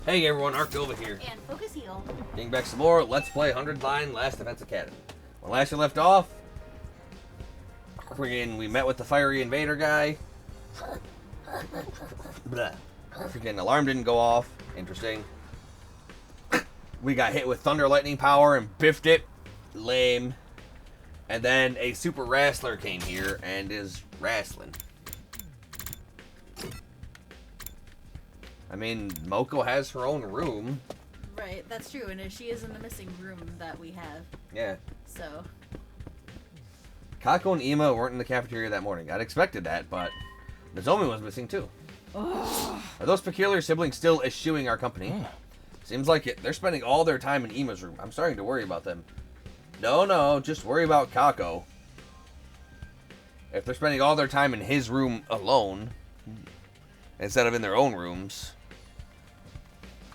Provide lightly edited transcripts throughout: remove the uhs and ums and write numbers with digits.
Hey everyone, Arcova here. And Focus Heal. Being back some more, let's play 100 Line Last Defense Academy. When last we left off, we met with the fiery invader guy. Blah. Freaking alarm didn't go off. Interesting. We got hit with thunder lightning power and biffed it. Lame. And then a super wrestler came here and is wrestling. I mean, Moko has her own room. Right, that's true, and she is in the missing room that we have. Yeah. So. Kako and Ima weren't in the cafeteria that morning. I'd expected that, but Nozomi was missing too. Oh. Are those peculiar siblings still eschewing our company? Seems like it. They're spending all their time in Ima's room. I'm starting to worry about them. No, just worry about Kako. If they're spending all their time in his room alone, instead of in their own rooms,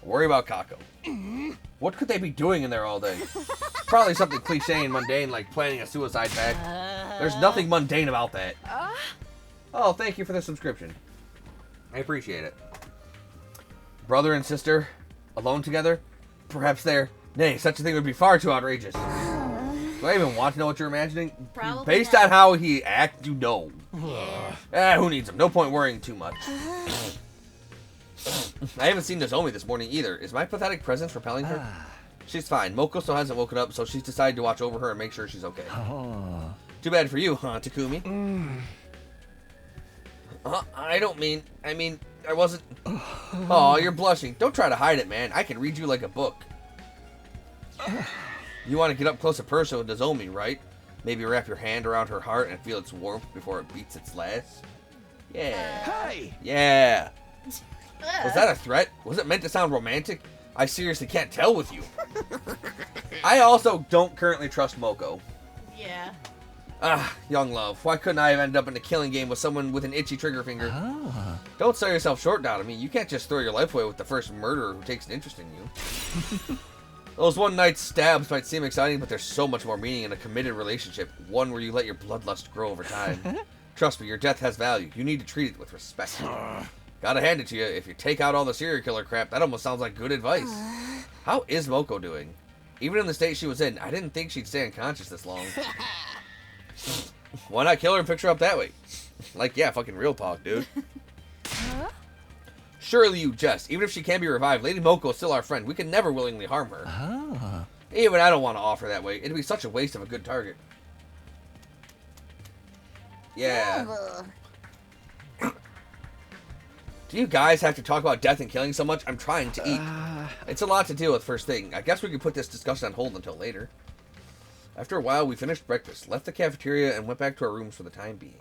worry about Kako. What could they be doing in there all day? Probably something cliche and mundane like planning a suicide pact. There's nothing mundane about that. Oh, thank you for the subscription. I appreciate it. Brother and sister, alone together? Perhaps they're... Nay, such a thing would be far too outrageous. Do I even want to know what you're imagining? Probably Based not. on how he acts, you know. Yeah. Who needs him? No point worrying too much. I haven't seen Nozomi this morning either. Is my pathetic presence repelling her? She's fine. Moko still hasn't woken up, so she's decided to watch over her and make sure she's okay. Too bad for you, huh, Takumi? I mean, I wasn't... Oh, you're blushing. Don't try to hide it, man. I can read you like a book. You want to get up close and personal with Nozomi, right? Maybe wrap your hand around her heart and feel its warmth before it beats its last? Yeah. Hey! Yeah. Was that a threat? Was it meant to sound romantic? I seriously can't tell with you. I also don't currently trust Moko. Yeah. Young love. Why couldn't I have ended up in a killing game with someone with an itchy trigger finger? Don't sell yourself short, down to me. You can't just throw your life away with the first murderer who takes an interest in you. Those one-night stabs might seem exciting, but there's so much more meaning in a committed relationship. One where you let your bloodlust grow over time. Trust me, your death has value. You need to treat it with respect. Gotta hand it to you. If you take out all the serial killer crap, that almost sounds like good advice. How is Moko doing? Even in the state she was in, I didn't think she'd stay unconscious this long. Why not kill her and fix her up that way? Like, yeah, fucking real talk, dude. Surely you jest. Even if she can be revived, Lady Moko is still our friend. We can never willingly harm her. Even I don't want to offer that way. It'd be such a waste of a good target. Yeah. Do you guys have to talk about death and killing so much? I'm trying to eat. It's a lot to deal with first thing. I guess we could put this discussion on hold until later. After a while, we finished breakfast, left the cafeteria, and went back to our rooms for the time being.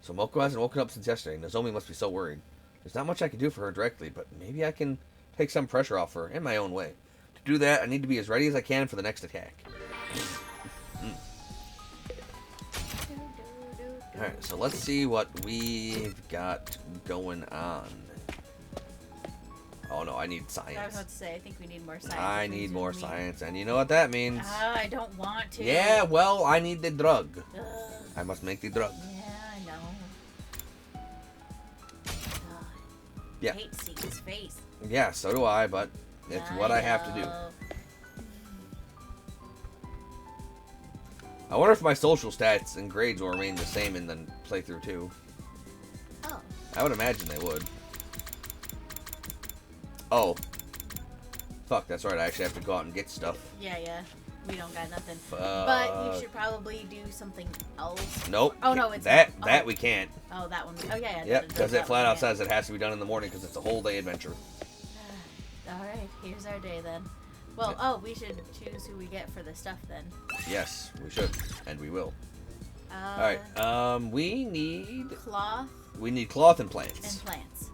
So Moko hasn't woken up since yesterday. Nozomi must be so worried. There's not much I can do for her directly, but maybe I can take some pressure off her in my own way. To do that, I need to be as ready as I can for the next attack. Alright, so let's see what we've got going on. Oh no, I need science. I was about to say, I think we need more science. I need more science, and you know what that means. I don't want to. Yeah, well, I need the drug. Ugh. I must make the drug. Yeah, I know. Yeah. I hate seeing his face. Yeah, so do I, but it's what I have to do. I wonder if my social stats and grades will remain the same in the playthrough too. Oh. I would imagine they would. Oh. Fuck, that's right. I actually have to go out and get stuff. Yeah. We don't got nothing. Fuck. But you should probably do something else. Nope. Oh, no, it's that not. we can't. Oh, that one. Oh, yeah. Yep, because it flat out says it has to be done in the morning because it's a whole day adventure. Alright, here's our day then. Well, we should choose who we get for the stuff then. Yes, we should, and we will. Alright, we need cloth cloth and plants. and plants.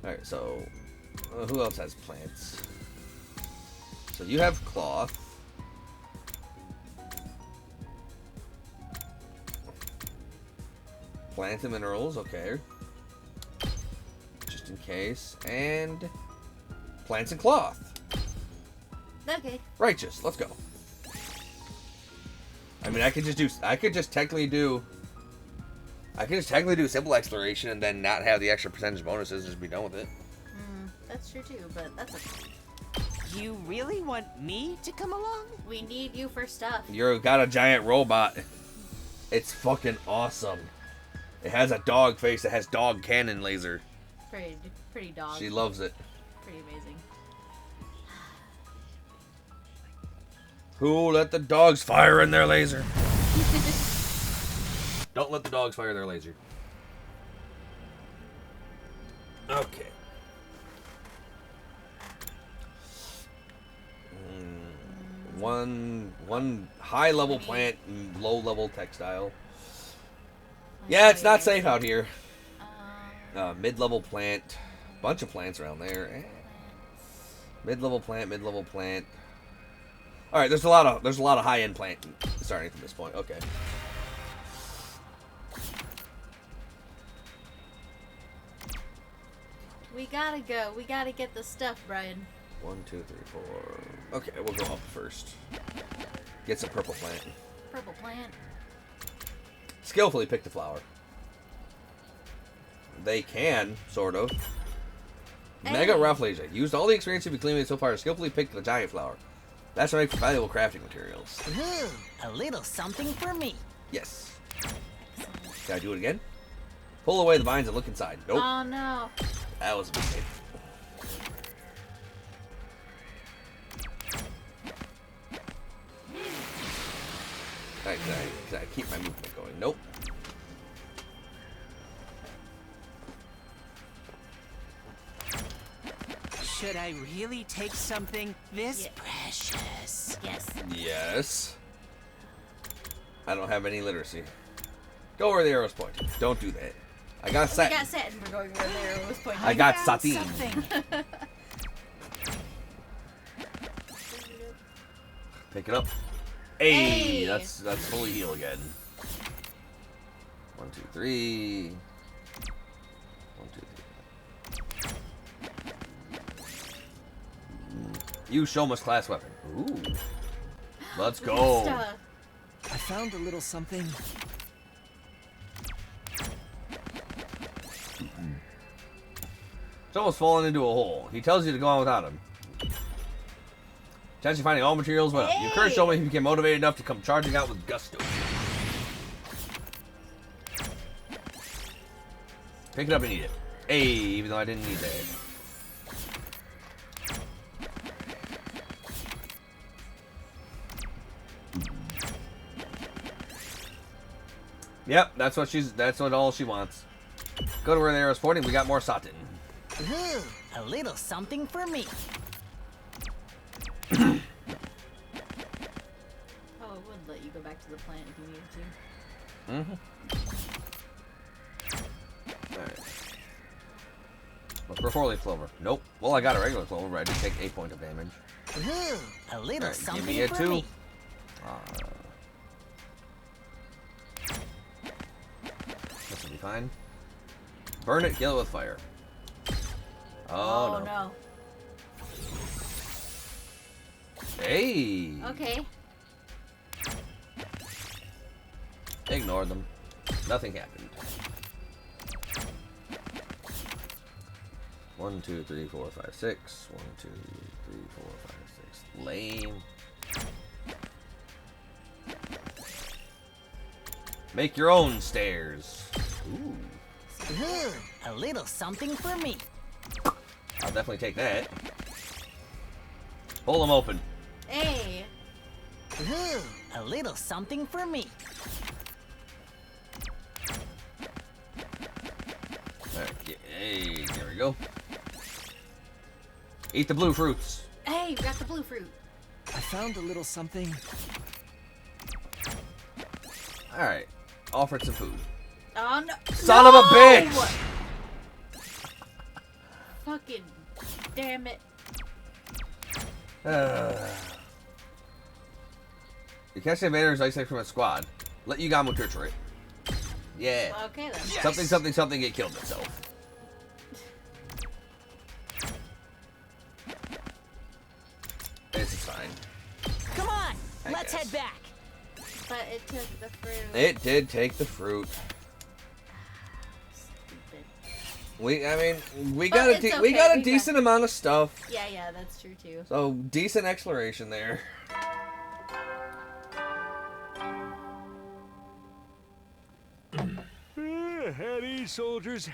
Alright, so who else has plants? So you have cloth. Plants and minerals, okay. Just in case. And plants and cloth. Okay. Righteous, let's go. I mean, I could just technically do I can just technically do simple exploration and then not have the extra percentage bonuses and just be done with it. That's true too, but that's okay. You really want me to come along? We need you for stuff. You've got a giant robot. It's fucking awesome. It has a dog face that has dog cannon laser. Pretty dog. She loves it. Pretty amazing. Who let the dogs fire in their laser? Don't let the dogs fire their laser. Okay. One high level plant, low level textile. Yeah, it's not safe out here. Mid level plant, bunch of plants around there. Mid level plant, mid level plant. All right, there's a lot of high end plant starting from this point. Okay. We gotta go. We gotta get the stuff, Brian. 1, 2, 3, 4. Okay, we'll go up first. Get some purple plant. Purple plant. Skillfully pick the flower. They can, sort of. Hey. Mega Rafflesia. Used all the experience you've accumulated so far to skillfully pick the giant flower. That's to make for valuable crafting materials. Ooh, a little something for me. Yes. Can I do it again? Pull away the vines and look inside. Nope. Oh no. That was a mistake. Can I keep my movement going? Nope. Should I really take something this Yeah. precious? Yes. Yes. I don't have any literacy. Go where the arrow's pointing. Don't do that. I got We satin. got satin for going where the arrow was pointing. I got found satin. something. Pick it up. Hey, Hey. that's fully heal again. 1, 2, 3. 1, 2, 3. Use Shoma's class weapon. Ooh. Let's go. Stuff. I found a little something. It's almost fallen into a hole. He tells you to go on without him. Chance of finding all materials well. You encourage Shoma if you became motivated enough to come charging out with gusto. Pick it up and eat it. Hey, even though I didn't need that. Yep, that's what all she wants. Go to where the arrow's pointing. We got more satin. Ooh, a little something for me. Oh, it would let you go back to the plant if you needed to. Alright. Look for 4-leaf clover. Nope. Well, I got a regular clover, but I did take 8 points of damage. Ooh, a little Alright, something give me a for 2. me. This will be fine. Burn it, kill it with fire. Oh, no. Hey! Okay. Ignore them. Nothing happened. 1, 2, 3, 4, 5, 6. 1, 2, 3, 4, 5, 6. Lame. Make your own stairs. Ooh. Ooh, a little something for me. I'll definitely take that. Pull them open. Hey. Ooh, a little something for me. Alright, hey, there we go. Eat the blue fruits. Hey, we got the blue fruit. I found a little something. Alright, offer it some food. Oh no! Son of a bitch! Fucking damn it! You catch the invaders isolated from a squad. Let Yugamu torture it. Yeah. Okay then. Yes. Something, something, something. It killed itself. This is fine. Come on, I let's guess. head back. But it took the fruit. It did take the fruit. We got But it's we got okay, a decent amount of stuff. Yeah, that's true too. So decent exploration there. At ease, soldiers.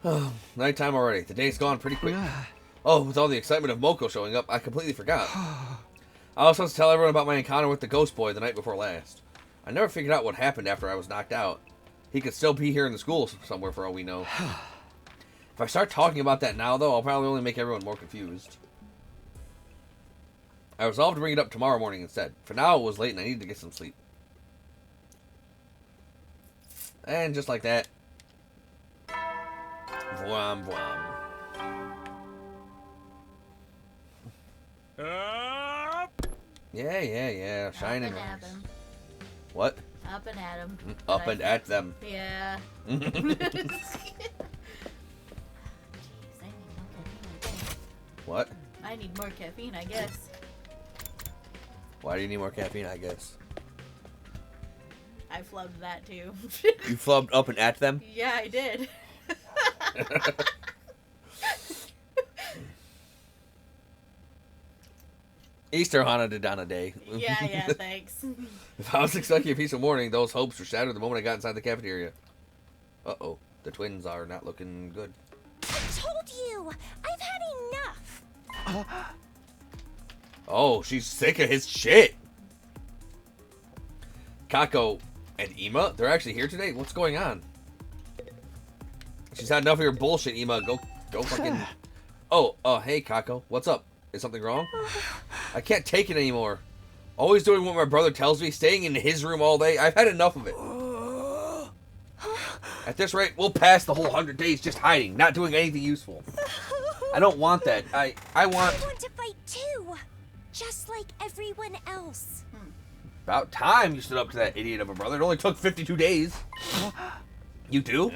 Oh, nighttime already. The day's gone pretty quick. Oh, with all the excitement of Moko showing up, I completely forgot. I was supposed to tell everyone about my encounter with the ghost boy the night before last. I never figured out what happened after I was knocked out. He could still be here in the school somewhere for all we know. If I start talking about that now, though, I'll probably only make everyone more confused. I resolved to bring it up tomorrow morning instead. For now, it was late and I needed to get some sleep. And just like that. Vwam, vwam. Up. Yeah. Shining Up and at eyes. 'em. What? Up and at 'em. Up and at them. Yeah. Jeez, I need more caffeine, I guess. What? I need more caffeine, I guess. Why do you need more caffeine, I guess? I flubbed that too. You flubbed up and at them? Yeah, I did. Easter Hana Dana Day. Yeah, thanks. If I was expecting a peaceful morning, those hopes were shattered the moment I got inside the cafeteria. Uh-oh. The twins are not looking good. I told you! I've had enough! Oh, she's sick of his shit. Kako and Ima, they're actually here today? What's going on? She's had enough of your bullshit, Ima. Go fucking... Oh, hey, Kako. What's up? Is something wrong? I can't take it anymore. Always doing what my brother tells me, staying in his room all day. I've had enough of it. At this rate, we'll pass the whole 100 days just hiding, not doing anything useful. I don't want that. I want... I want to fight too! Just like everyone else. About time you stood up to that idiot of a brother. It only took 52 days. You do?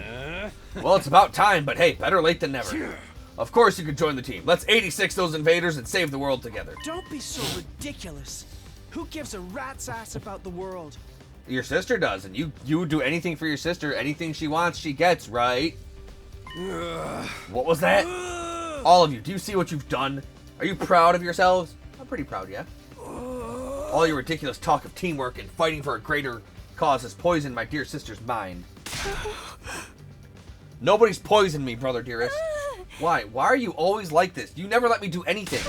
Well, it's about time, but hey, better late than never. Of course you could join the team. Let's 86 those invaders and save the world together. Don't be so ridiculous. Who gives a rat's ass about the world? Your sister does, and you would do anything for your sister. Anything she wants, she gets, right? What was that? All of you, do you see what you've done? Are you proud of yourselves? I'm pretty proud, yeah. All your ridiculous talk of teamwork and fighting for a greater cause has poisoned my dear sister's mind. Nobody's poisoned me, brother dearest. Why? Why are you always like this? You never let me do anything.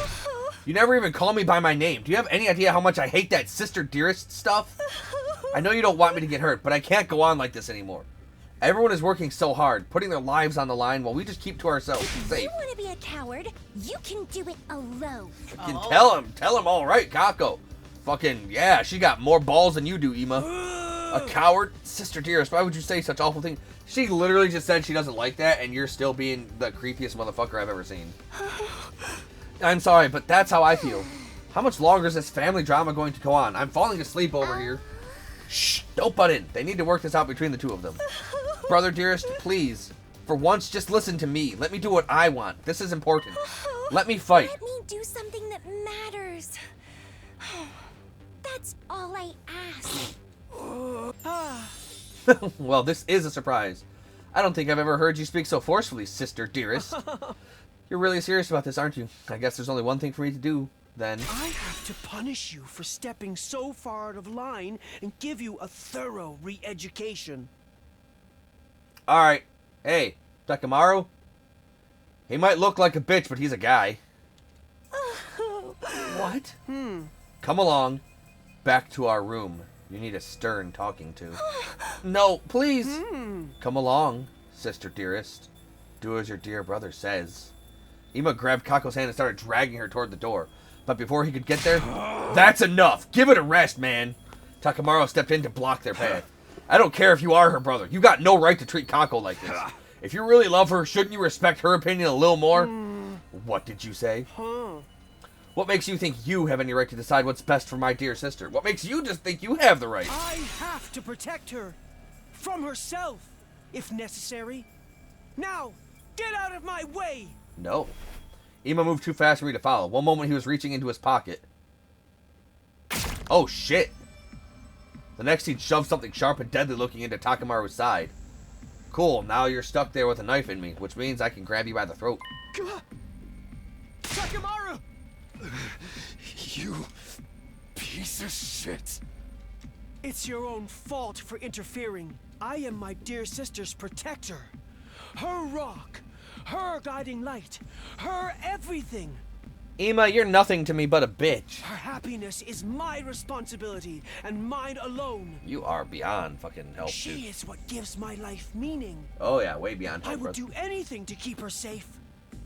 You never even call me by my name. Do you have any idea how much I hate that sister dearest stuff? I know you don't want me to get hurt, but I can't go on like this anymore. Everyone is working so hard, putting their lives on the line while we just keep to ourselves. Safe. You want to be a coward? You can do it alone. Fucking tell him all right, Kako. Fucking, yeah, she got more balls than you do, Ima. A coward? Sister dearest, why would you say such awful things? She literally just said she doesn't like that, and you're still being the creepiest motherfucker I've ever seen. I'm sorry, but that's how I feel. How much longer is this family drama going to go on? I'm falling asleep over here. Shh, don't butt in. They need to work this out between the two of them. Brother dearest, please. For once, just listen to me. Let me do what I want. This is important. Let me fight. Let me do something that matters. That's all I ask. Well, this is a surprise. I don't think I've ever heard you speak so forcefully, sister dearest. You're really serious about this, aren't you? I guess there's only one thing for me to do, then. I have to punish you for stepping so far out of line and give you a thorough re-education. Alright. Hey, Takamaru. He might look like a bitch, but he's a guy. What? Come along. Back to our room. You need a stern talking to. No, please. Come along, sister dearest. Do as your dear brother says. Ima grabbed Kako's hand and started dragging her toward the door. But before he could get there, that's enough. Give it a rest, man. Takamaru stepped in to block their path. I don't care if you are her brother. You got no right to treat Kako like this. If you really love her, shouldn't you respect her opinion a little more? What did you say? What makes you think you have any right to decide what's best for my dear sister? What makes you just think you have the right? I have to protect her. From herself, if necessary. Now, get out of my way! No. Ima moved too fast for me to follow. One moment he was reaching into his pocket. Oh, shit. The next he'd shove something sharp and deadly looking into Takamaru's side. Cool, now you're stuck there with a knife in me, which means I can grab you by the throat. Takamaru! You piece of shit. It's your own fault for interfering. I am my dear sister's protector. Her rock, her guiding light, her everything. Ima, you're nothing to me but a bitch. Her happiness is my responsibility, and mine alone. You are beyond fucking help, She dude. is what gives my life meaning. Oh yeah, way beyond I help, would bro. do anything to keep her safe.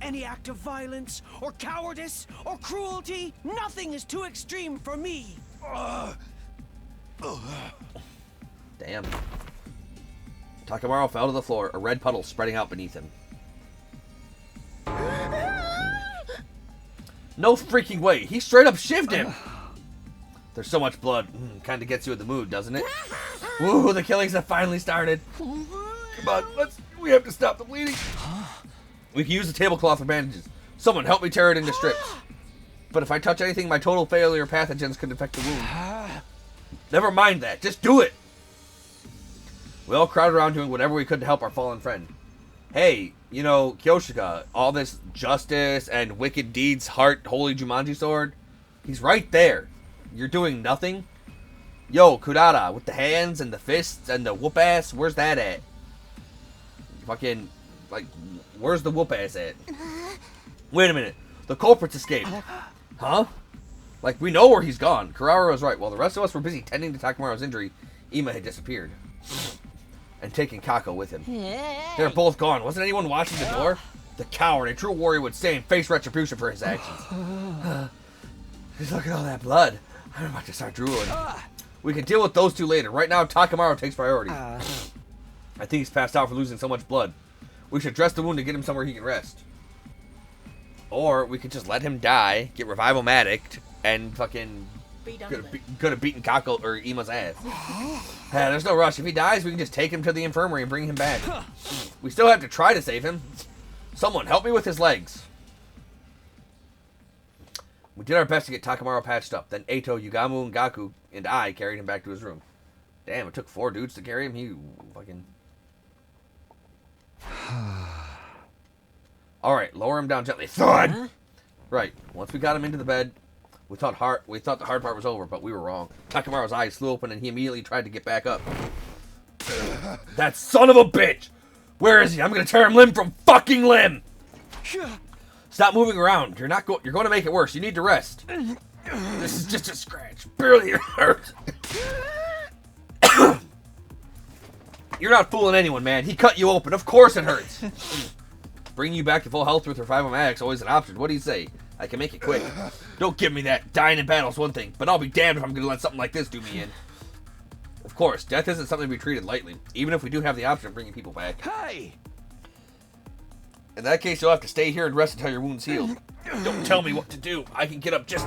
Any act of violence, or cowardice, or cruelty, nothing is too extreme for me. Damn. Takamaru fell to the floor, a red puddle spreading out beneath him. No freaking way. He straight up shivved him. There's so much blood. Kind of gets you in the mood, doesn't it? Woo, the killings have finally started. Come on, we have to stop the bleeding. We can use the tablecloth for bandages. Someone help me tear it into strips. But if I touch anything, my total failure pathogens could infect the wound. Never mind that. Just do it. We all crowded around doing whatever we could to help our fallen friend. Hey, you know, Kyoshika, all this justice and wicked deeds, heart, holy Jumanji sword, he's right there. You're doing nothing? Yo, Kurara, with the hands and the fists and the whoop ass, where's that at? Fucking, like, where's the whoop ass at? Wait a minute, the culprit's escaped. Huh? Like, we know where he's gone. Kurara was right. While the rest of us were busy tending to Takamaru's injury, Ima had disappeared. And taking Kako with him. They're both gone. Wasn't anyone watching the door? The coward, a true warrior, would stay and face retribution for his actions. Just look at all that blood. I'm about to start drooling. We can deal with those two later. Right now, Takamaru takes priority. I think he's passed out for losing so much blood. We should dress the wound and get him somewhere he can rest. Or we could just let him die, get revival-maticked, and fucking could have beaten Kako or Ima's ass. Yeah, there's no rush. If he dies, we can just take him to the infirmary and bring him back. We still have to try to save him. Someone help me with his legs. We did our best to get Takamaru patched up. Then Eito, Yugamu, and Gaku and I carried him back to his room. Damn, it took 4 dudes to carry him. He fucking... Alright, lower him down gently. Thud! Right, once we got him into the bed, we thought the hard part was over, but we were wrong. Takamaru's eyes flew open and he immediately tried to get back up. That son of a bitch! Where is he? I'm gonna tear him limb from fucking limb! Stop moving around. You're going to make it worse. You need to rest. This is just a scratch. Barely hurt. You're not fooling anyone, man. He cut you open. Of course it hurts. Bringing you back to full health with revival magic's always an option. What do you say? I can make it quick. Don't give me that. Dying in battle's one thing, but I'll be damned if I'm going to let something like this do me in. Of course, death isn't something to be treated lightly, even if we do have the option of bringing people back. Hey! In that case, you'll have to stay here and rest until your wound's healed. Don't tell me what to do. I can get up just...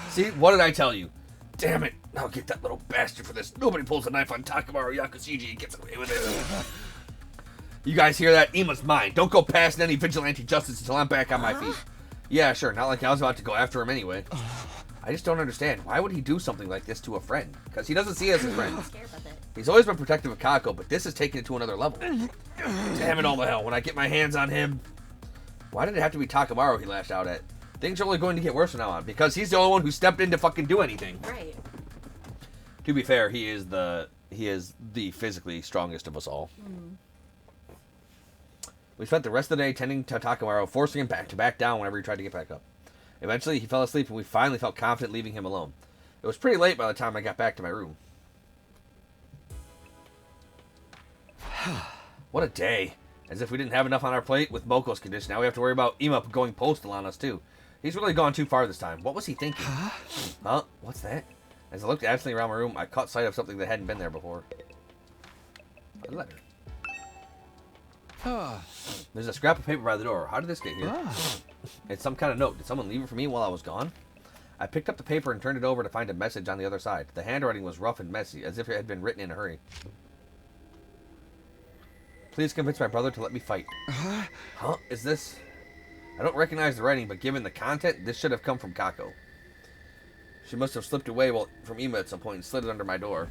See? What did I tell you? Damn it. I'll get that little bastard for this. Nobody pulls a knife on Takamaru Yakushiji and gets away with it. You guys hear that? Ima's mine. Don't go past any vigilante justice until I'm back on my feet. Yeah, sure. Not like I was about to go after him anyway. I just don't understand. Why would he do something like this to a friend? Because he doesn't see us as friends. He's always been protective of Kako, but this is taking it to another level. Damn it all to hell. When I get my hands on him... Why did it have to be Takamaru he lashed out at? Things are only going to get worse from now on, because he's the only one who stepped in to fucking do anything. Right. To be fair, he is the physically strongest of us all. We spent the rest of the day tending to Takamaru, forcing him to back down whenever he tried to get back up. Eventually, he fell asleep, and we finally felt confident leaving him alone. It was pretty late by the time I got back to my room. What a day. As if we didn't have enough on our plate with Moko's condition. Now we have to worry about Ima going postal on us, too. He's really gone too far this time. What was he thinking? Huh? What's that? As I looked absently around my room, I caught sight of something that hadn't been there before. A letter. There's a scrap of paper by the door. How did this get here? It's some kind of note. Did someone leave it for me while I was gone? I picked up the paper and turned it over to find a message on the other side. The handwriting was rough and messy, as if it had been written in a hurry. Please convince my brother to let me fight. Huh? Is this... I don't recognize the writing, but given the content, this should have come from Kako. She must have slipped away from Ema at some point and slid it under my door.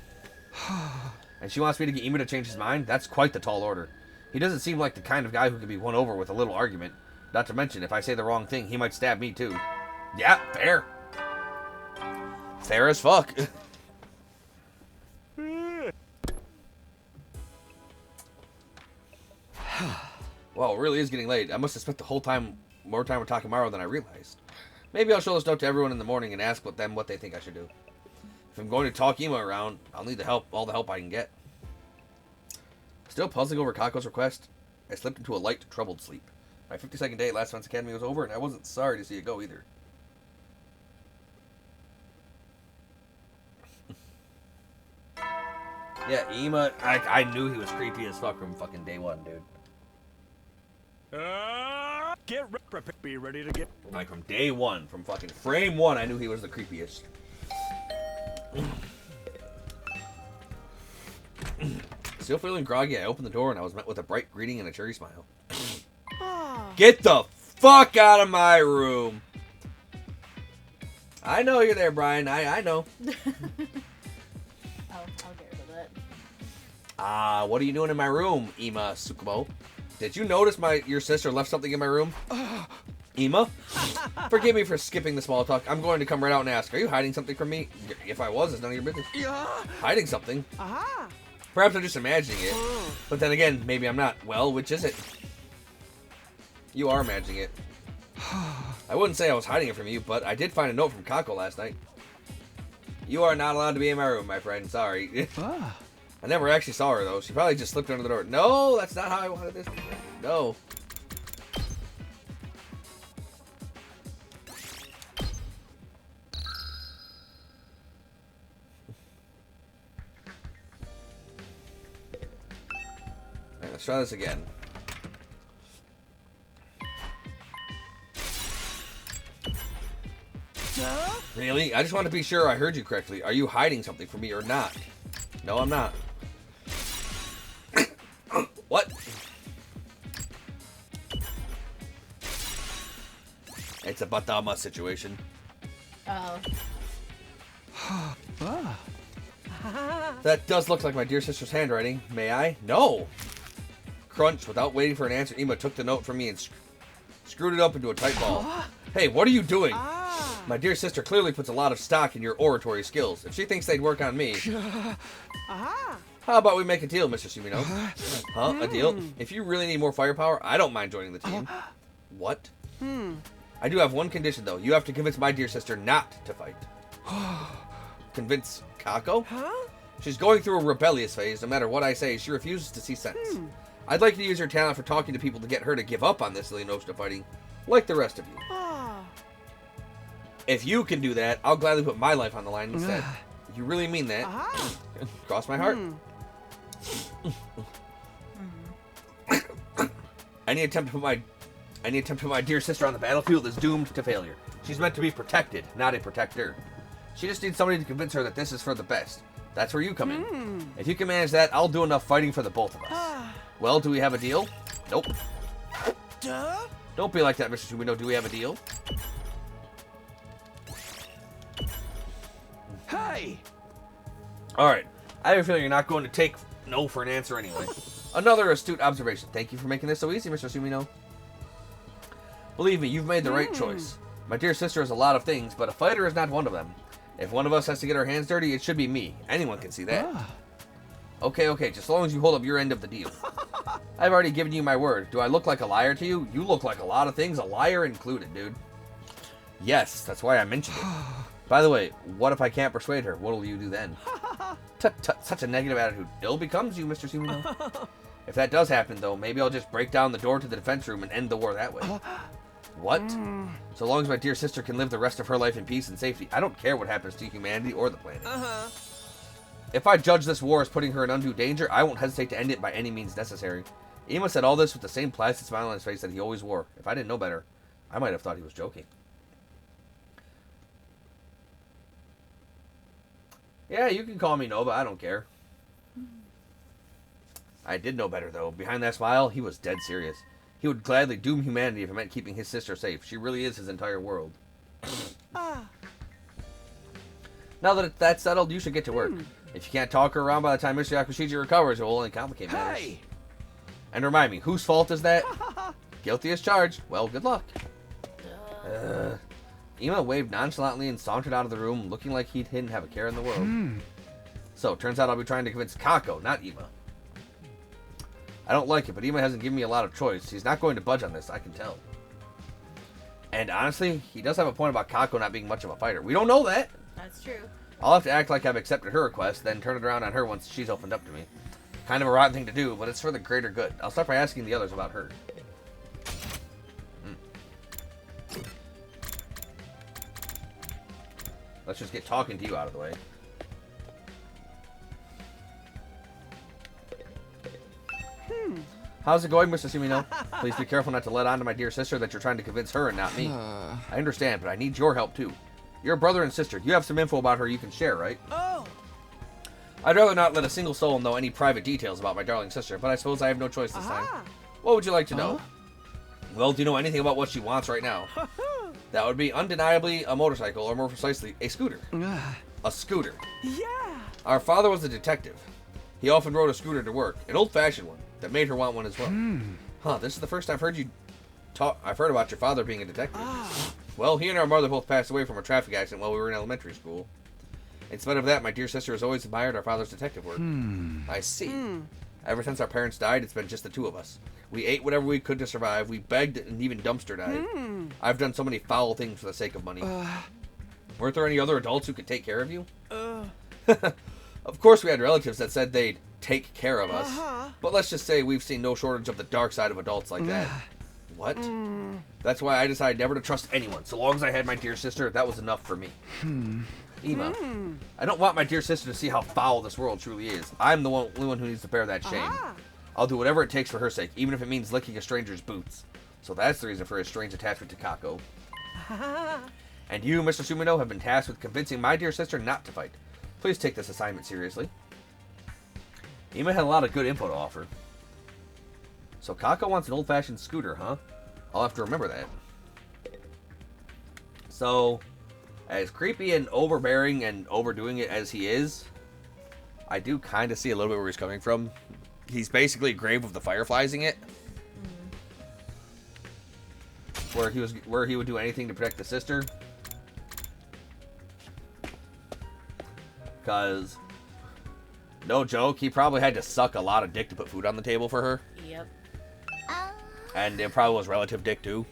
And she wants me to get Ema to change his mind? That's quite the tall order. He doesn't seem like the kind of guy who can be won over with a little argument. Not to mention, if I say the wrong thing, he might stab me too. Yeah, fair. Fair as fuck. Well, it really is getting late. I must have spent the whole time, more time with Takamaru than I realized. Maybe I'll show this note to everyone in the morning and ask them what they think I should do. If I'm going to talk Ema around, I'll need all the help I can get. Still puzzling over Kako's request, I slipped into a light, troubled sleep. My 52nd day at Last Defense Academy was over, and I wasn't sorry to see it go either. Yeah, Ema, I knew he was creepy as fuck from fucking day one, dude. Be ready to get. Like from day one, from fucking frame one, I knew he was the creepiest. Still feeling groggy, I opened the door and I was met with a bright greeting and a cheery smile. Get the fuck out of my room! I know you're there, Brian. I know. I'll get rid of that. What are you doing in my room, Ema Tsukumo? Did you notice your sister left something in my room? Ema? Forgive me for skipping the small talk. I'm going to come right out and ask, are you hiding something from me? If I was, it's none of your business. Yeah. Hiding something? Aha. Perhaps I'm just imagining it. But then again, maybe I'm not. Well, which is it? You are imagining it. I wouldn't say I was hiding it from you, but I did find a note from Kako last night. You are not allowed to be in my room, my friend. Sorry. I never actually saw her, though. She probably just slipped under the door. No, that's not how I wanted this. No. Alright, let's try this again. Really? I just want to be sure I heard you correctly. Are you hiding something from me or not? No, I'm not. What? It's a Batama situation. Oh. That does look like my dear sister's handwriting. May I? No! Crunch. Without waiting for an answer, Ema took the note from me and screwed it up into a tight ball. Hey, what are you doing? My dear sister clearly puts a lot of stock in your oratory skills. If she thinks they'd work on me... How about we make a deal, Mr. Sumino? Huh? A deal? If you really need more firepower, I don't mind joining the team. What? I do have one condition, though. You have to convince my dear sister not to fight. Convince Kako? She's going through a rebellious phase. No matter what I say, she refuses to see sense. I'd like to use her talent for talking to people to get her to give up on this silly notion of fighting, like the rest of you. If you can do that, I'll gladly put my life on the line instead. If you really mean that, cross my heart. Any attempt to put my dear sister on the battlefield is doomed to failure. She's meant to be protected, not a protector. She just needs somebody to convince her that this is for the best. That's where you come in. If you can manage that, I'll do enough fighting for the both of us. Well, do we have a deal? Nope. Don't be like that, Mr. Sumino. Do we have a deal? Hey! Alright. I have a feeling you're not going to take no for an answer anyway. Another astute observation. Thank you for making this so easy, Mr. Sumino. Believe me, you've made the right choice. My dear sister is a lot of things, but a fighter is not one of them. If one of us has to get our hands dirty, it should be me. Anyone can see that. Okay, just as long as you hold up your end of the deal. I've already given you my word. Do I look like a liar to you? You look like a lot of things, a liar included, dude. Yes, that's why I mentioned it. By the way, what if I can't persuade her? What will you do then? Such a negative attitude. Ill becomes you, Mr. Sumino. If that does happen, though, maybe I'll just break down the door to the defense room and end the war that way. What? So long as my dear sister can live the rest of her life in peace and safety, I don't care what happens to humanity or the planet. If I judge this war as putting her in undue danger, I won't hesitate to end it by any means necessary. Ema said all this with the same placid smile on his face that he always wore. If I didn't know better, I might have thought he was joking. Yeah, you can call me Nova, I don't care. I did know better, though. Behind that smile, he was dead serious. He would gladly doom humanity if it meant keeping his sister safe. She really is his entire world. Now that that's settled, you should get to work. If you can't talk her around by the time Mr. Yakushiji recovers, it will only complicate matters. Hey! And remind me, whose fault is that? Guilty as charged. Well, good luck. Ima waved nonchalantly and sauntered out of the room, looking like he didn't have a care in the world. So, turns out I'll be trying to convince Kako, not Ima. I don't like it, but Ima hasn't given me a lot of choice. He's not going to budge on this, I can tell. And honestly, he does have a point about Kako not being much of a fighter. We don't know that. That's true. I'll have to act like I've accepted her request, then turn it around on her once she's opened up to me. Kind of a rotten thing to do, but it's for the greater good. I'll start by asking the others about her. Let's just get talking to you out of the way. How's it going, Mr. Sumino? Please be careful not to let on to my dear sister that you're trying to convince her and not me. I understand, but I need your help too. You're a brother and sister. You have some info about her you can share, right? Oh! I'd rather not let a single soul know any private details about my darling sister, but I suppose I have no choice this time. What would you like to know? Well, do you know anything about what she wants right now? That would be undeniably a motorcycle, or more precisely, a scooter. A scooter. Yeah! Our father was a detective. He often rode a scooter to work, an old-fashioned one, that made her want one as well. Huh, this is the first I've heard about your father being a detective. Well, he and our mother both passed away from a traffic accident while we were in elementary school. In spite of that, my dear sister has always admired our father's detective work. I see. Ever since our parents died, it's been just the two of us. We ate whatever we could to survive. We begged and even dumpster dived. I've done so many foul things for the sake of money. Weren't there any other adults who could take care of you? Of course we had relatives that said they'd take care of us. But let's just say we've seen no shortage of the dark side of adults like that. What? That's why I decided never to trust anyone. So long as I had my dear sister, that was enough for me. Ima, I don't want my dear sister to see how foul this world truly is. I'm the only one who needs to bear that shame. I'll do whatever it takes for her sake, even if it means licking a stranger's boots. So that's the reason for his strange attachment to Kako. And you, Mr. Sumino, have been tasked with convincing my dear sister not to fight. Please take this assignment seriously. Ima had a lot of good info to offer. So Kako wants an old-fashioned scooter, huh? I'll have to remember that. So, as creepy and overbearing and overdoing it as he is, I do kind of see a little bit where he's coming from. He's basically Grave of the Firefliesing it. Where he would do anything to protect the sister. Because, no joke, he probably had to suck a lot of dick to put food on the table for her. Yep. And it probably was relative dick too.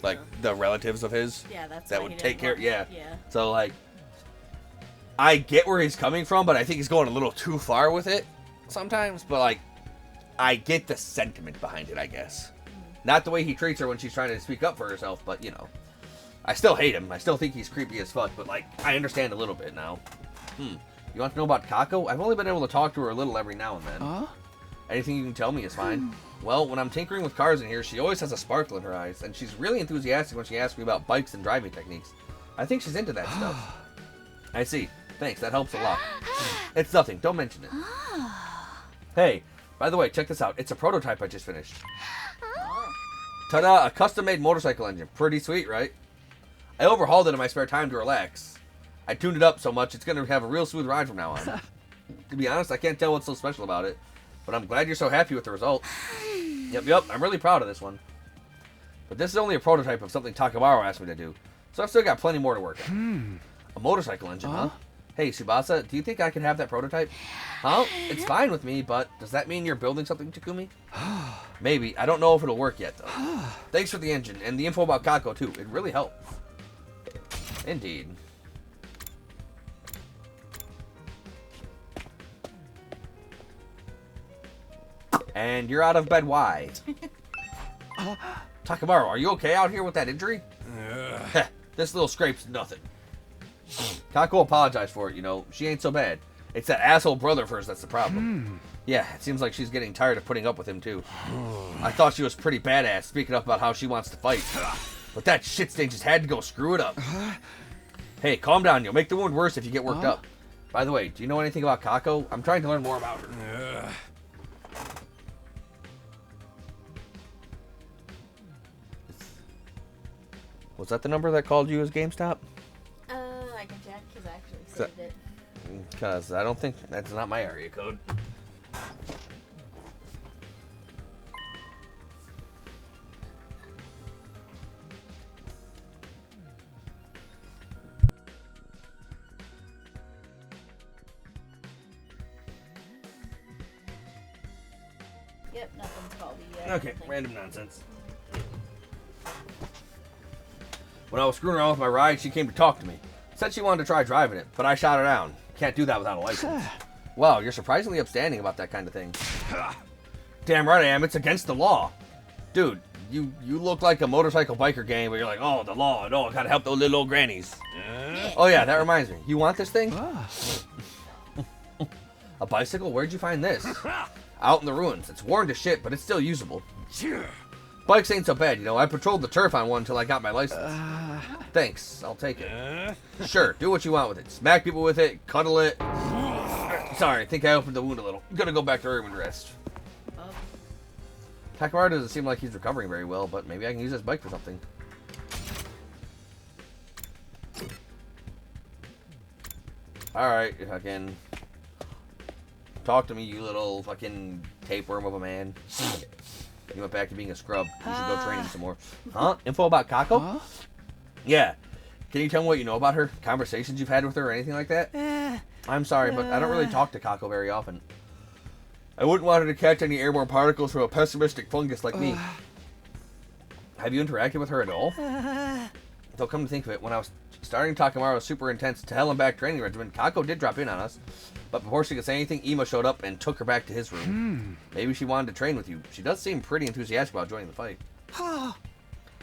Like, the relatives of his. Yeah, that's that why he would take didn't care. want- Yeah. Yeah. So, like, I get where he's coming from, but I think he's going a little too far with it sometimes. But, like, I get the sentiment behind it, I guess. Not the way he treats her when she's trying to speak up for herself, but, you know. I still hate him. I still think he's creepy as fuck, but, like, I understand a little bit now. You want to know about Kako? I've only been able to talk to her a little every now and then. Anything you can tell me is fine. Well, when I'm tinkering with cars in here, she always has a sparkle in her eyes, and she's really enthusiastic when she asks me about bikes and driving techniques. I think she's into that stuff. I see. Thanks, that helps a lot. It's nothing, don't mention it. Hey, by the way, check this out. It's a prototype I just finished. Ta-da, a custom-made motorcycle engine. Pretty sweet, right? I overhauled it in my spare time to relax. I tuned it up so much, it's going to have a real smooth ride from now on. To be honest, I can't tell what's so special about it. But I'm glad you're so happy with the result. Yep, I'm really proud of this one. But this is only a prototype of something Takamaru asked me to do. So I've still got plenty more to work on. A motorcycle engine, huh? Hey, Tsubasa, do you think I could have that prototype? Huh? It's fine with me, but does that mean you're building something, Takumi? Maybe. I don't know if it'll work yet, though. Thanks for the engine, and the info about Kako, too. It really helped. Indeed. And you're out of bed, why? Takamaru, are you okay out here with that injury? This little scrape's nothing. Kako apologized for it, you know. She ain't so bad. It's that asshole brother of hers that's the problem. Yeah, it seems like she's getting tired of putting up with him, too. I thought she was pretty badass, speaking up about how she wants to fight. But that shit stain just had to go screw it up. Hey, calm down. You'll make the wound worse if you get worked up. By the way, do you know anything about Kako? I'm trying to learn more about her. Was that the number that called you as GameStop? I can check because I actually saved it. Because I don't think that's not my area code. Yep, nothing's called it yet. Okay, random nonsense. When I was screwing around with my ride, she came to talk to me. Said she wanted to try driving it, but I shot her down. Can't do that without a license. Wow, you're surprisingly upstanding about that kind of thing. Damn right I am. It's against the law. Dude, you look like a motorcycle biker gang, but you're like, oh, the law. No, I gotta help those little old grannies. Oh, yeah, that reminds me. You want this thing? A bicycle? Where'd you find this? Out in the ruins. It's worn to shit, but it's still usable. Bikes ain't so bad, you know. I patrolled the turf on one until I got my license. Thanks. I'll take it. Sure, do what you want with it. Smack people with it, cuddle it. Sorry, I think I opened the wound a little. I'm gonna go back to her and rest. Takamaru doesn't seem like he's recovering very well, but maybe I can use this bike for something. Alright, fucking... Talk to me, you little fucking tapeworm of a man. You went back to being a scrub. You should go training some more. Huh? Info about Kako? Huh? Yeah. Can you tell me what you know about her? Conversations you've had with her or anything like that? I'm sorry, but I don't really talk to Kako very often. I wouldn't want her to catch any airborne particles from a pessimistic fungus like me. Have you interacted with her at all? Though come to think of it, when I was starting Takamaru's super intense to hell and back training regimen, Kako did drop in on us. But before she could say anything, Ema showed up and took her back to his room. Maybe she wanted to train with you. She does seem pretty enthusiastic about joining the fight.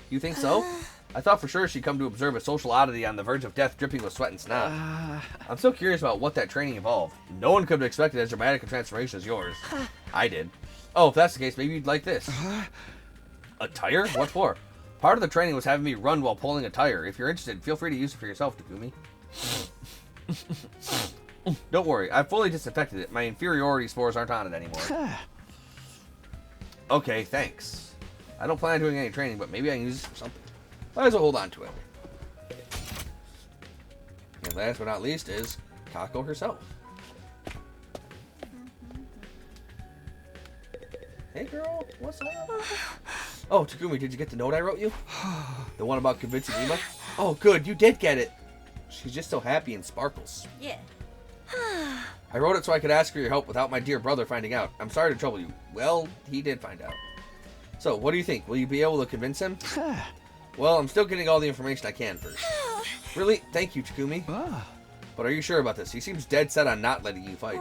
You think so? I thought for sure she'd come to observe a social oddity on the verge of death dripping with sweat and snot. I'm so curious about what that training involved. No one could have expected as dramatic a transformation as yours. I did. Oh, if that's the case, maybe you'd like this. A tire? What for? Part of the training was having me run while pulling a tire. If you're interested, feel free to use it for yourself, Takumi. Don't worry, I've fully disinfected it. My inferiority spores aren't on it anymore. Okay, thanks. I don't plan on doing any training, but maybe I can use this for something. Might as well hold on to it. And last but not least is Kako herself. Hey girl, what's up? Oh, Takumi, did you get the note I wrote you? The one about convincing Ema? Oh, good, you did get it. She's just so happy and sparkles. Yeah. I wrote it so I could ask for your help without my dear brother finding out. I'm sorry to trouble you. Well, he did find out. So, what do you think? Will you be able to convince him? Well, I'm still getting all the information I can first. Really? Thank you, Takumi. But are you sure about this? He seems dead set on not letting you fight.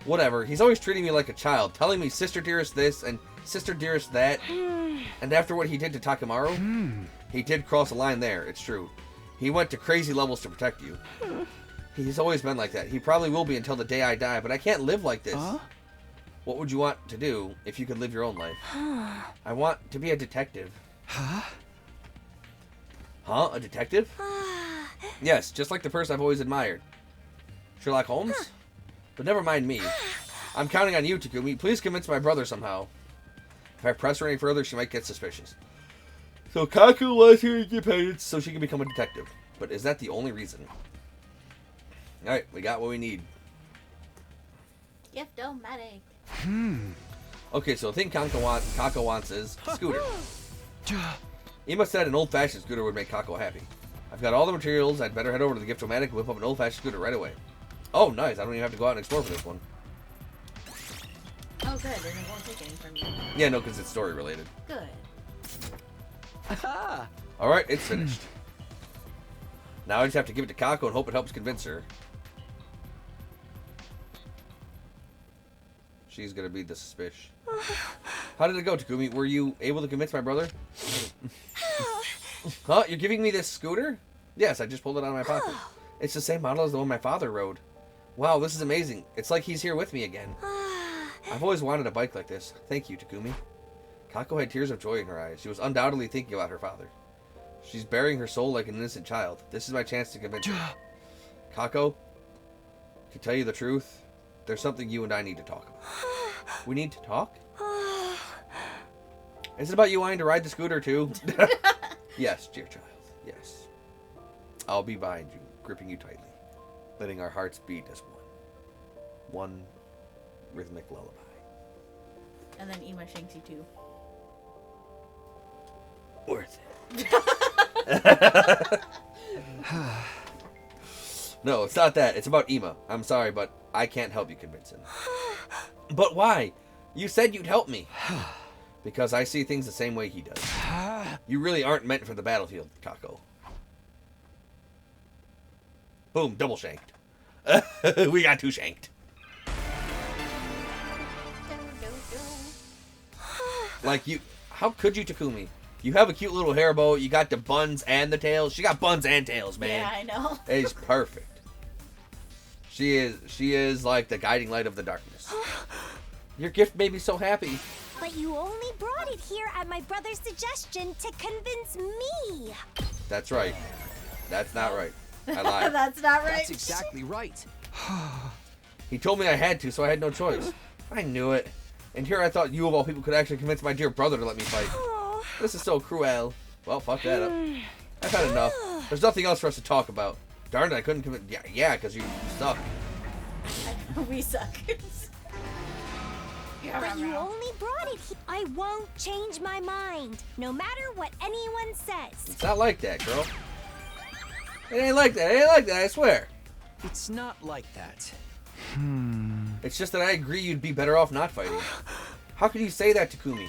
Whatever. He's always treating me like a child, telling me sister dearest this and sister dearest that. And after what he did to Takamaru, he did cross a line there, it's true. He went to crazy levels to protect you. He's always been like that. He probably will be until the day I die, but I can't live like this. What would you want to do if you could live your own life? I want to be a detective. Huh? A detective? Yes, just like the person I've always admired. Sherlock Holmes? But never mind me. I'm counting on you, Takumi. Please convince my brother somehow. If I press her any further, she might get suspicious. So Kaku wants her independence so she can become a detective. But is that the only reason? Alright, we got what we need. Gift-o-matic. Okay, so the thing Kako wants is a scooter. Ema said an old-fashioned scooter would make Kako happy. I've got all the materials. I'd better head over to the Gift-o-matic and whip up an old-fashioned scooter right away. Oh, nice. I don't even have to go out and explore for this one. Oh, good. And it won't take any from you. Yeah, no, because it's story-related. Good. Alright, it's finished. Now I just have to give it to Kako and hope it helps convince her. She's gonna be the suspicious. How did it go, Takumi? Were you able to convince my brother? Huh? You're giving me this scooter? Yes, I just pulled it out of my pocket. It's the same model as the one my father rode. Wow, this is amazing. It's like he's here with me again. I've always wanted a bike like this. Thank you, Takumi. Kako had tears of joy in her eyes. She was undoubtedly thinking about her father. She's bearing her soul like an innocent child. This is my chance to convince her. Kako, to tell you the truth, there's something you and I need to talk about. We need to talk? Is it about you wanting to ride the scooter too? Yes, dear child. Yes. I'll be behind you, gripping you tightly. letting our hearts beat as one rhythmic lullaby. And then Ema shanks you too. Worth it. No, it's not that. It's about Ema. I'm sorry, but I can't help you convince him. But why? You said you'd help me. Because I see things the same way he does. You really aren't meant for the battlefield, Kako. Boom, double shanked. We got 2 shanked. Like you, how could you, Takumi? You have a cute little hair bow. You got the buns and the tails. She got buns and tails, man. Yeah, I know. It's perfect. She is like the guiding light of the darkness. Your gift made me so happy. But you only brought it here at my brother's suggestion to convince me. That's right. That's not right. I lied. That's not right. That's exactly right. He told me I had to, so I had no choice. I knew it. And here I thought you of all people could actually convince my dear brother to let me fight. Oh. This is so cruel. Well, fuck that up. I've had enough. There's nothing else for us to talk about. Darn it, I couldn't convince... Yeah, because you suck. We suck. But you only brought it here. I won't change my mind, no matter what anyone says. It's not like that, girl. It ain't like that. It ain't like that, I swear. It's not like that. It's just that I agree you'd be better off not fighting. How can you say that, Takumi?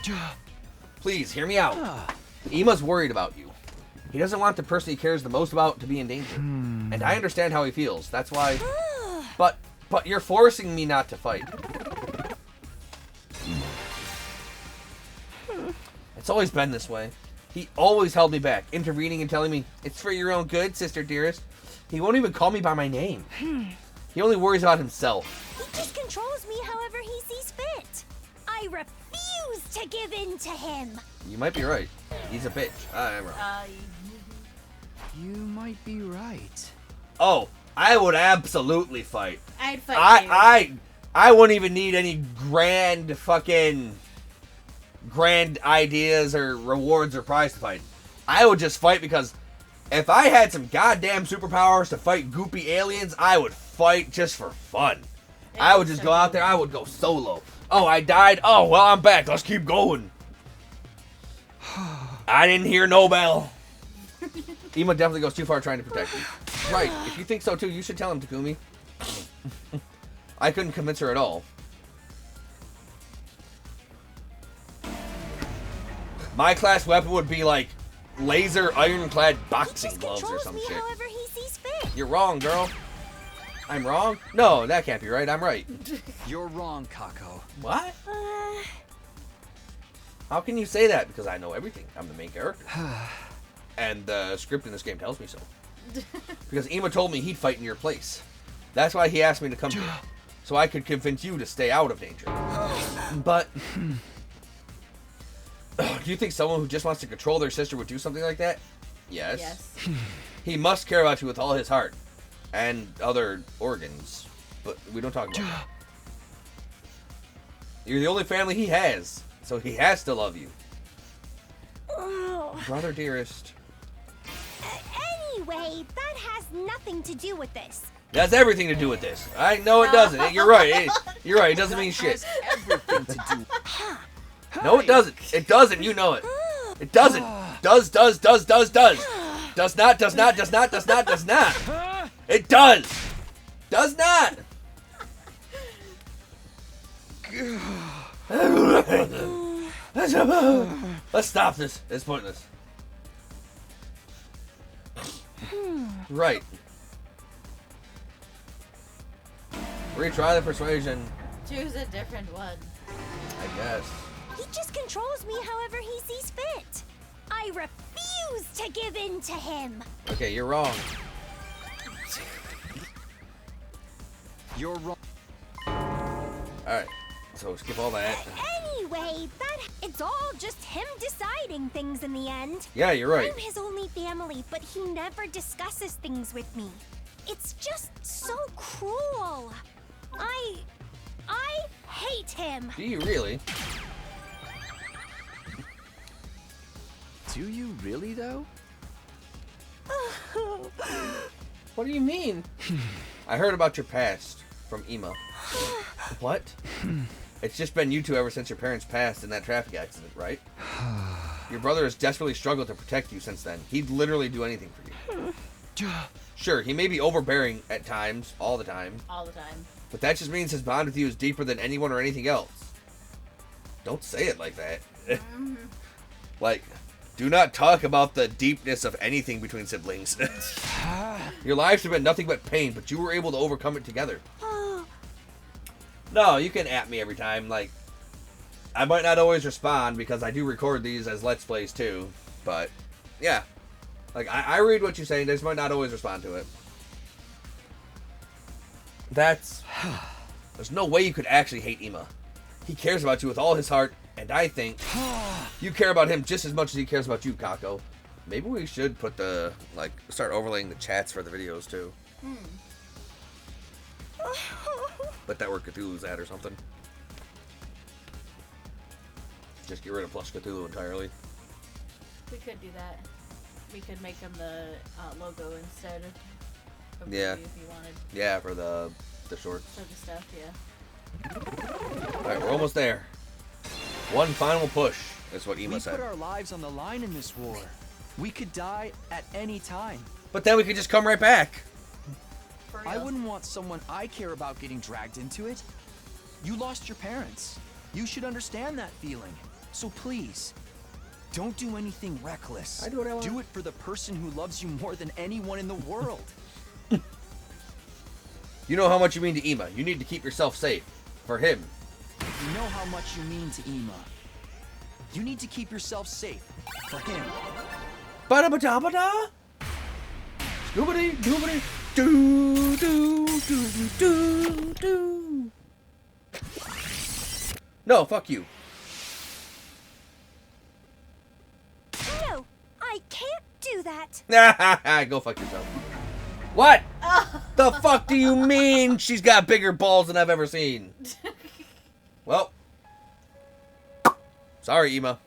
Please, hear me out. Ima's worried about you. He doesn't want the person he cares the most about to be in danger. And I understand how he feels. That's why... But you're forcing me not to fight. It's always been this way. He always held me back, intervening and telling me, it's for your own good, sister dearest. He won't even call me by my name. He only worries about himself. He just controls me however he sees fit. I refuse to give in to him. You might be right. He's a bitch. I'm wrong. You might be right. Oh, I would absolutely fight. I'd fight you. I wouldn't even need any grand ideas or rewards or prize to fight. I would just fight because if I had some goddamn superpowers to fight goopy aliens, I would fight just for fun. I would just go out there. I would go solo. Oh, I died. Oh, well, I'm back. Let's keep going. I didn't hear no bell. Ema definitely goes too far trying to protect me. Right. If you think so too, you should tell him, Takumi. I couldn't convince her at all. My class weapon would be like laser ironclad boxing gloves or some shit. However he sees fit. You're wrong, girl. I'm wrong? No, that can't be right. I'm right. You're wrong, Kako. What? How can you say that? Because I know everything. I'm the main character. And the script in this game tells me so. Because Ema told me he'd fight in your place. That's why he asked me to come here. So I could convince you to stay out of danger. But... do you think someone who just wants to control their sister would do something like that? Yes. Yes. He must care about you with all his heart. And other organs. But we don't talk about that. You're the only family he has. So he has to love you. Oh. Brother dearest. Anyway, that has nothing to do with this. That's everything to do with this. I know it doesn't. You're right. You're right. It doesn't mean shit. Everything to do. No, it doesn't. It doesn't. You know it. It doesn't. Does. Does not. Does not. Does not. It does. Does not. Let's stop this. It's pointless. Right. Retry the persuasion. Choose a different one. I guess. He just controls me however he sees fit. I refuse to give in to him. Okay, you're wrong. You're wrong. Alright, so skip all that. Anyway, it's all just him deciding things in the end. Yeah, you're right. I'm his only family, but he never discusses things with me. It's just so cruel. I hate him. Do you really? Do you really, though? What do you mean? I heard about your past from Ema. What? It's just been you two ever since your parents passed in that traffic accident, right? Your brother has desperately struggled to protect you since then. He'd literally do anything for you. Sure, he may be overbearing at times, all the time. All the time. But that just means his bond with you is deeper than anyone or anything else. Don't say it like that. Like, do not talk about the deepness of anything between siblings. Your lives have been nothing but pain, but you were able to overcome it together. No, you can at me every time. Like, I might not always respond because I do record these as Let's Plays too. But, yeah. Like, I read what you're saying. I just might not always respond to it. There's no way you could actually hate Ema. He cares about you with all his heart, and I think you care about him just as much as he cares about you, Kako. Maybe we should put start overlaying the chats for the videos too. Let that where Cthulhu's at or something. Just get rid of Plus Cthulhu entirely. We could do that. We could make him the logo instead of Yeah. if you wanted. Yeah, for the shorts. For the stuff, yeah. Alright, we're almost there. One final push is what Ema We said. put our lives on the line in this war. We could die at any time. But then we could just come right back. For real. I wouldn't want someone I care about getting dragged into it. You lost your parents. You should understand that feeling. So please, don't do anything reckless. I do what I want. Do it for the person who loves you more than anyone in the world. You know how much you mean to Ema. You need to keep yourself safe. For him. You know how much you mean to Ema. You need to keep yourself safe. For him. Ba-da-ba-da-ba-da! Scoobity doobity doo doo doo doo doo. No, fuck you. No, I can't do that. Go fuck yourself. What? The fuck do you mean she's got bigger balls than I've ever seen? Well. Sorry, Ema.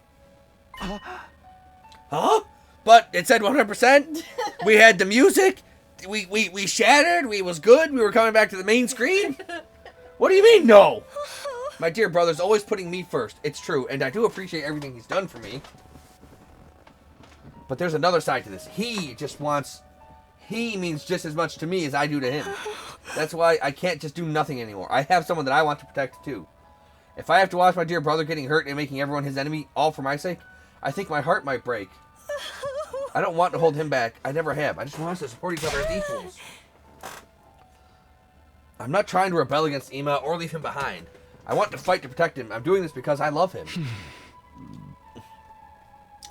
Huh? But it said 100%. We had the music. We shattered. We was good. We were coming back to the main screen. What do you mean, no? My dear brother's always putting me first. It's true, and I do appreciate everything he's done for me. But there's another side to this. He means just as much to me as I do to him. That's why I can't just do nothing anymore. I have someone that I want to protect too. If I have to watch my dear brother getting hurt and making everyone his enemy, all for my sake, I think my heart might break. I don't want to hold him back. I never have. I just want us to support each other as equals. I'm not trying to rebel against Ema or leave him behind. I want to fight to protect him. I'm doing this because I love him.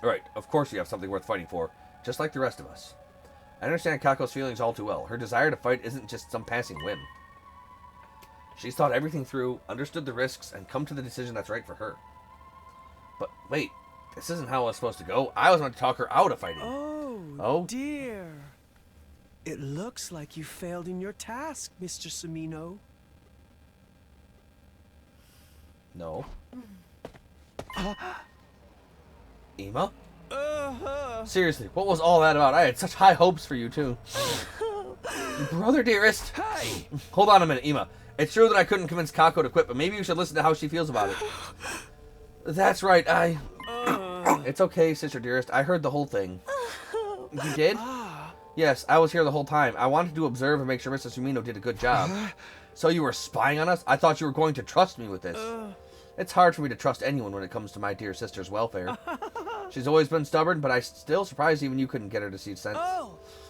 Alright, of course you have something worth fighting for, just like the rest of us. I understand Kako's feelings all too well. Her desire to fight isn't just some passing whim. She's thought everything through, understood the risks, and come to the decision that's right for her. But wait, this isn't how it was supposed to go. I was meant to talk her out of fighting. Oh, dear. It looks like you failed in your task, Mr. Samino. No. Ema? Seriously, what was all that about? I had such high hopes for you, too. Brother, dearest. Hey! Hold on a minute, Ema. It's true that I couldn't convince Kako to quit, but maybe you should listen to how she feels about it. That's right, It's okay, sister dearest. I heard the whole thing. You did? Yes, I was here the whole time. I wanted to observe and make sure Mr. Sumino did a good job. So you were spying on us? I thought you were going to trust me with this. It's hard for me to trust anyone when it comes to my dear sister's welfare. She's always been stubborn, but I'm still surprised even you couldn't get her to see sense.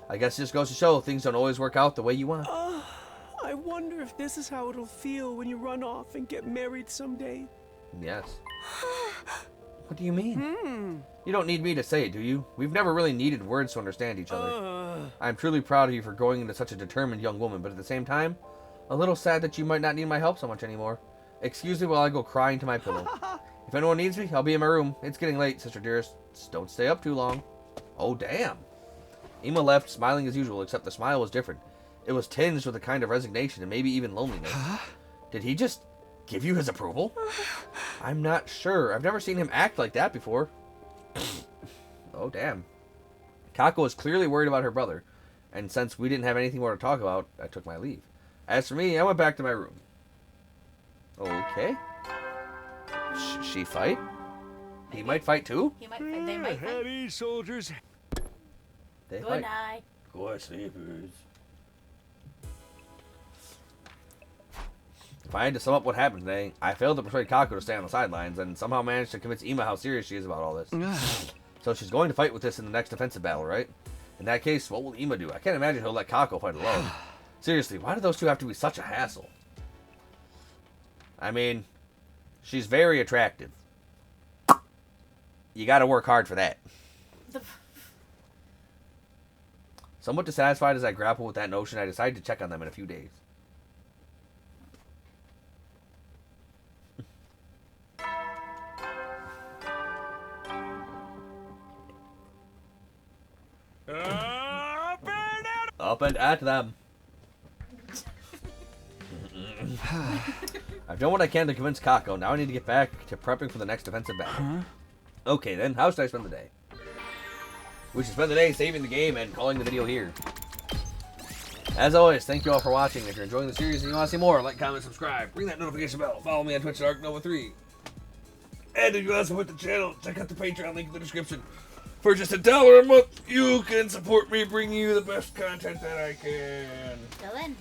I guess it just goes to show things don't always work out the way you want. I wonder if this is how it'll feel when you run off and get married someday. Yes. What do you mean? You don't need me to say it, do you? We've never really needed words to understand each other. I'm truly proud of you for growing into such a determined young woman, but at the same time, a little sad that you might not need my help so much anymore. Excuse me while I go crying to my pillow. If anyone needs me, I'll be in my room. It's getting late, sister dearest. Just don't stay up too long. Oh, damn. Ema left, smiling as usual, except the smile was different. It was tinged with a kind of resignation and maybe even loneliness. Did he just give you his approval? I'm not sure. I've never seen him act like that before. Oh, damn. Kako was clearly worried about her brother, and since we didn't have anything more to talk about, I took my leave. As for me, I went back to my room. Okay. She fight? He might fight too? He might fight. They might fight. Heavy soldiers. They Good fight. night. Good sleepers. If I had to sum up what happened today, I failed to persuade Kako to stay on the sidelines and somehow managed to convince Ima how serious she is about all this. So she's going to fight with this in the next defensive battle, right? In that case, what will Ima do? I can't imagine he'll let Kako fight alone. Seriously, why do those two have to be such a hassle? I mean, she's very attractive. You gotta work hard for that. Somewhat dissatisfied as I grapple with that notion, I decided to check on them in a few days. Up and at them. I've done what I can to convince Kako. Now I need to get back to prepping for the next defensive battle. Okay then, how should I spend the day? We should spend the day saving the game and calling the video here. As always, thank you all for watching. If you're enjoying the series and you want to see more, like, comment, subscribe, ring that notification bell, follow me on Twitch at ArkNova3. And if you want to support the channel, check out the Patreon link in the description. For just $1 a month, you can support me bringing you the best content that I can. Dylan.